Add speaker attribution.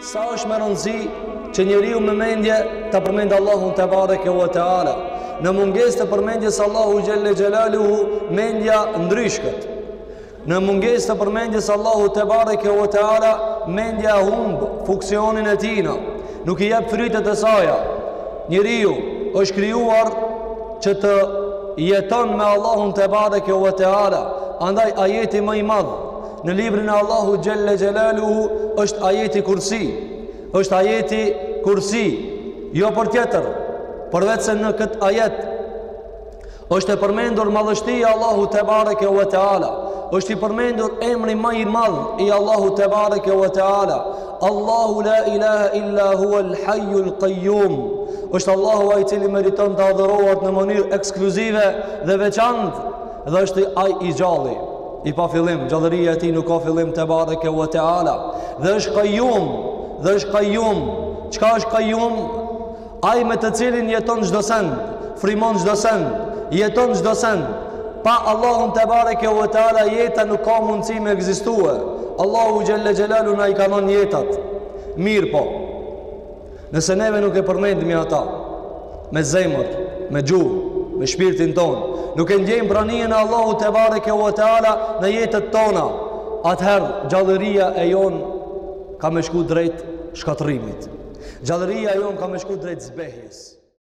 Speaker 1: Sa është me rëndësi që njeriu me mendje të përmendë Allahun te bareke ve teala. Në mungesë të përmendjes Allahu xhelle xhelaluhu, mendja ndryshkët. Në mungesë të përmendjes Allahu te bareke ve teala, mendja humb funksionin e tina, nuk i jep frytet e saj. Njeriu është krijuar që të jeton me Allahun te bareke ve teala. Andaj ajeti më i madh në librin e Allahu xhelle xhelaluhu është ajeti Kursi. Është ajeti Kursi, jo për tjetër, përveç se në këtë ajet është e përmendur madhështia e Allahut te bareke ve teala. Është i përmendur emri më i madh i Allahut te bareke ve teala. Allahu la ilaha illa huwa al-hayyul qayyum. Është Allahu ai i cili meriton të adhurohet në mënyrë ekskluzive dhe veçantë, dhe është ai i gjalli, i pa fillim. Gjallëria e tij nuk ka fillim te bareke ve teala. Dhe është qayyum, dhe është qayyum. Çka është qayyum? Ai me të cilin jeton çdo send, frymon çdo send, jeton çdo send. Pa Allahun te bareke ve teala jeta nuk ka mundësi me ekzistue. Allahu xhelle xhelalu na i ka dhënë jetat. Mirë po. Nëse neve nuk e përmendim ata me zemër, me gjuhë, me shpirtin ton, nuk e ndjejmë praninë e Allahut te bareke ve teala në jetët tona, atëherë gjallëria e jon ka me shku drejt shkatërimit. Gjallëria e jon ka me shku drejt zbehjes.